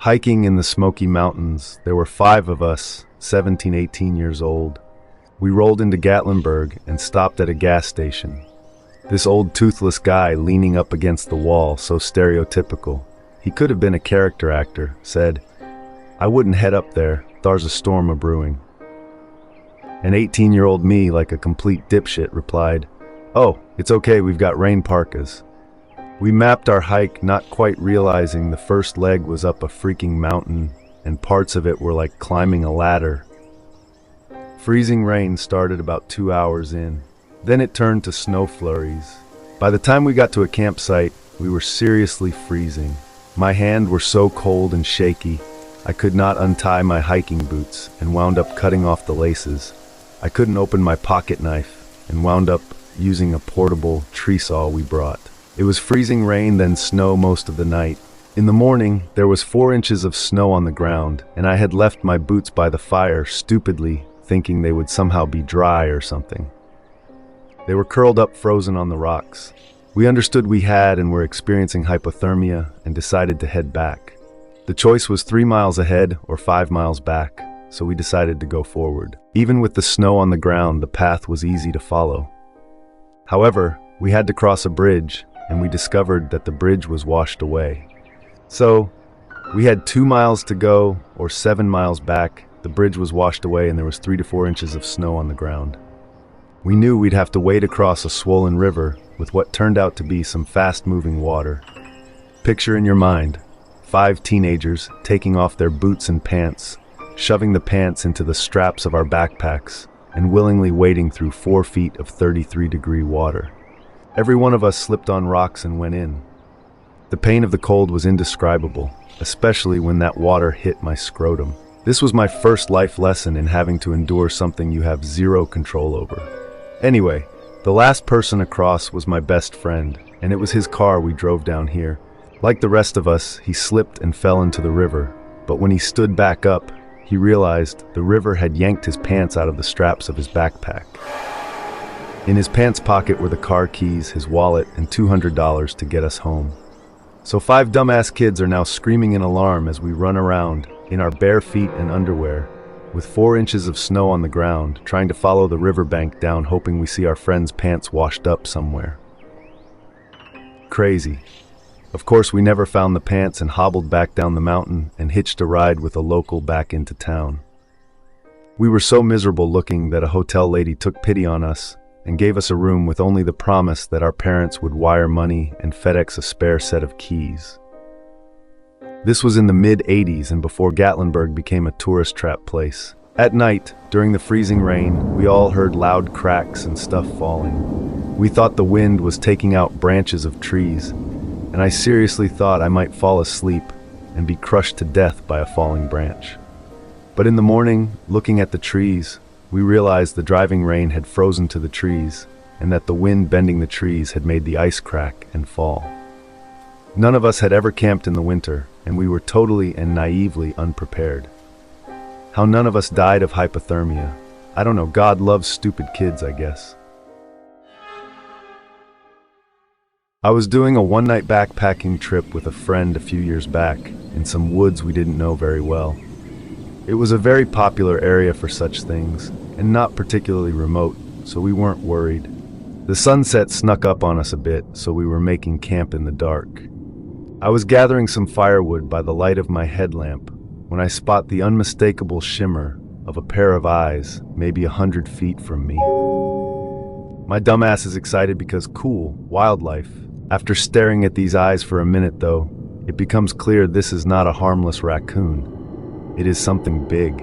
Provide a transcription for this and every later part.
Hiking in the Smoky Mountains, there were 5 of us, 17, 18 years old. We rolled into Gatlinburg and stopped at a gas station. This old toothless guy leaning up against the wall, so stereotypical. He could have been a character actor, said, "I wouldn't head up there, thar's a storm a-brewing." An 18-year-old me, like a complete dipshit, replied, "Oh, it's okay, we've got rain parkas." We mapped our hike, not quite realizing the first leg was up a freaking mountain, and parts of it were like climbing a ladder. Freezing rain started about 2 hours in. Then it turned to snow flurries. By the time we got to a campsite, we were seriously freezing. My hands were so cold and shaky, I could not untie my hiking boots and wound up cutting off the laces. I couldn't open my pocket knife and wound up using a portable tree saw we brought. It was freezing rain, then snow most of the night. In the morning, there was 4 inches of snow on the ground, and I had left my boots by the fire, stupidly thinking they would somehow be dry or something. They were curled up frozen on the rocks. We understood we had and were experiencing hypothermia and decided to head back. The choice was 3 miles ahead or 5 miles back, so we decided to go forward. Even with the snow on the ground, the path was easy to follow. However, we had to cross a bridge, and we discovered that the bridge was washed away. So, we had 2 miles to go, or 7 miles back. The bridge was washed away and there was 3 to 4 inches of snow on the ground. We knew we'd have to wade across a swollen river with what turned out to be some fast-moving water. Picture in your mind, 5 teenagers taking off their boots and pants, shoving the pants into the straps of our backpacks, and willingly wading through 4 feet of 33-degree water. Every one of us slipped on rocks and went in. The pain of the cold was indescribable, especially when that water hit my scrotum. This was my first life lesson in having to endure something you have zero control over. Anyway, the last person across was my best friend, and it was his car we drove down here. Like the rest of us, he slipped and fell into the river, but when he stood back up, he realized the river had yanked his pants out of the straps of his backpack. In his pants pocket were the car keys, his wallet, and $200 to get us home. So 5 dumbass kids are now screaming in alarm as we run around, in our bare feet and underwear, with 4 inches of snow on the ground, trying to follow the riverbank down, hoping we see our friends' pants washed up somewhere. Crazy. Of course, we never found the pants and hobbled back down the mountain and hitched a ride with a local back into town. We were so miserable looking that a hotel lady took pity on us and gave us a room with only the promise that our parents would wire money and FedEx a spare set of keys. This was in the mid-'80s and before Gatlinburg became a tourist trap place. At night, during the freezing rain, we all heard loud cracks and stuff falling. We thought the wind was taking out branches of trees, and I seriously thought I might fall asleep and be crushed to death by a falling branch. But in the morning, looking at the trees, we realized the driving rain had frozen to the trees, and that the wind bending the trees had made the ice crack and fall. None of us had ever camped in the winter, and we were totally and naively unprepared. How none of us died of hypothermia. I don't know, God loves stupid kids, I guess. I was doing a one-night backpacking trip with a friend a few years back, in some woods we didn't know very well. It was a very popular area for such things, and not particularly remote, so we weren't worried. The sunset snuck up on us a bit, so we were making camp in the dark. I was gathering some firewood by the light of my headlamp when I spot the unmistakable shimmer of a pair of eyes, maybe 100 feet from me. My dumbass is excited because cool, wildlife. After staring at these eyes for a minute though, it becomes clear this is not a harmless raccoon. It is something big.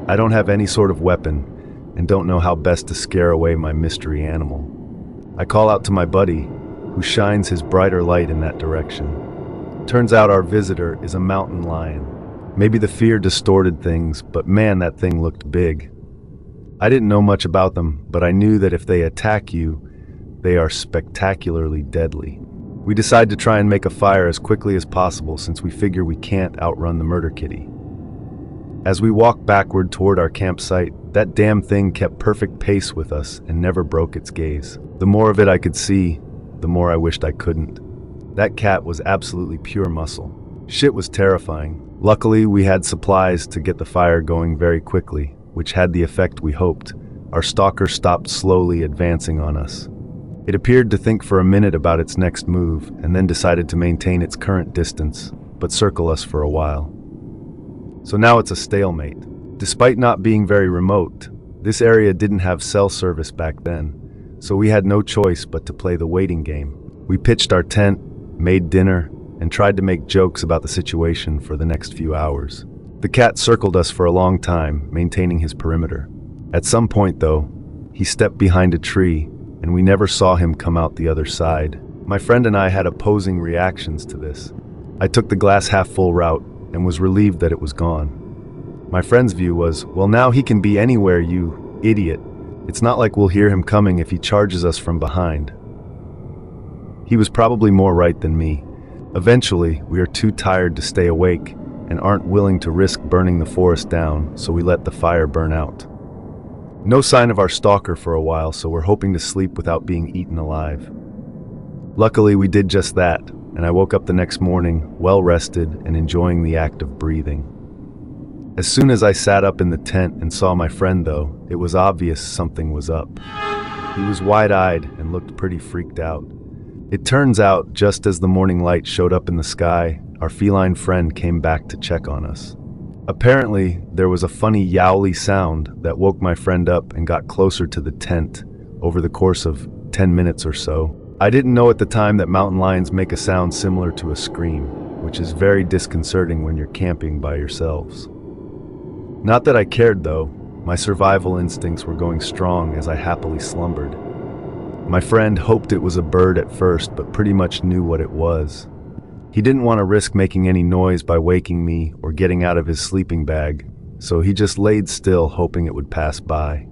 I don't have any sort of weapon and don't know how best to scare away my mystery animal. I call out to my buddy, who shines his brighter light in that direction. Turns out our visitor is a mountain lion. Maybe the fear distorted things, but man, that thing looked big. I didn't know much about them, but I knew that if they attack you, they are spectacularly deadly. We decide to try and make a fire as quickly as possible since we figure we can't outrun the murder kitty. As we walked backward toward our campsite, that damn thing kept perfect pace with us and never broke its gaze. The more of it I could see, the more I wished I couldn't. That cat was absolutely pure muscle. Shit was terrifying. Luckily, we had supplies to get the fire going very quickly, which had the effect we hoped. Our stalker stopped slowly advancing on us. It appeared to think for a minute about its next move and then decided to maintain its current distance, but circle us for a while. So now it's a stalemate. Despite not being very remote, this area didn't have cell service back then, so we had no choice but to play the waiting game. We pitched our tent, made dinner, and tried to make jokes about the situation for the next few hours. The cat circled us for a long time, maintaining his perimeter. At some point, though, he stepped behind a tree, and we never saw him come out the other side. My friend and I had opposing reactions to this. I took the glass half full route and was relieved that it was gone. My friend's view was, well, now he can be anywhere, you idiot. It's not like we'll hear him coming if he charges us from behind. He was probably more right than me. Eventually, we are too tired to stay awake and aren't willing to risk burning the forest down, so we let the fire burn out. No sign of our stalker for a while, so we're hoping to sleep without being eaten alive. Luckily, we did just that, and I woke up the next morning, well-rested and enjoying the act of breathing. As soon as I sat up in the tent and saw my friend, though, it was obvious something was up. He was wide-eyed and looked pretty freaked out. It turns out, just as the morning light showed up in the sky, our feline friend came back to check on us. Apparently, there was a funny yowly sound that woke my friend up and got closer to the tent over the course of 10 minutes or so. I didn't know at the time that mountain lions make a sound similar to a scream, which is very disconcerting when you're camping by yourselves. Not that I cared, though. My survival instincts were going strong as I happily slumbered. My friend hoped it was a bird at first, but pretty much knew what it was. He didn't want to risk making any noise by waking me or getting out of his sleeping bag, so he just laid still, hoping it would pass by.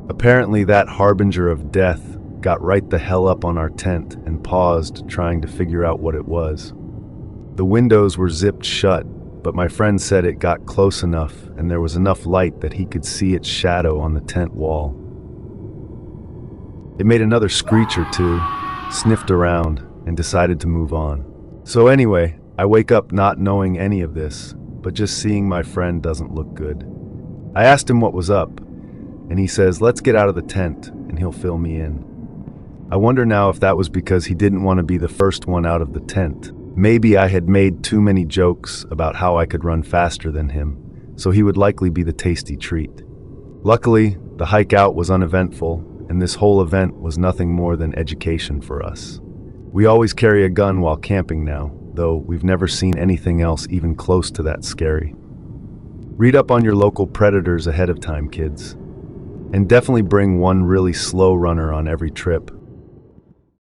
Apparently, that harbinger of death got right the hell up on our tent and paused, trying to figure out what it was. The windows were zipped shut, but my friend said it got close enough and there was enough light that he could see its shadow on the tent wall. It made another screech or two, sniffed around, and decided to move on. So anyway, I wake up not knowing any of this, but just seeing my friend doesn't look good. I asked him what was up, and he says, let's get out of the tent, and he'll fill me in. I wonder now if that was because he didn't want to be the first one out of the tent. Maybe I had made too many jokes about how I could run faster than him, so he would likely be the tasty treat. Luckily, the hike out was uneventful, and this whole event was nothing more than education for us. We always carry a gun while camping now, though we've never seen anything else even close to that scary. Read up on your local predators ahead of time, kids. And definitely bring one really slow runner on every trip.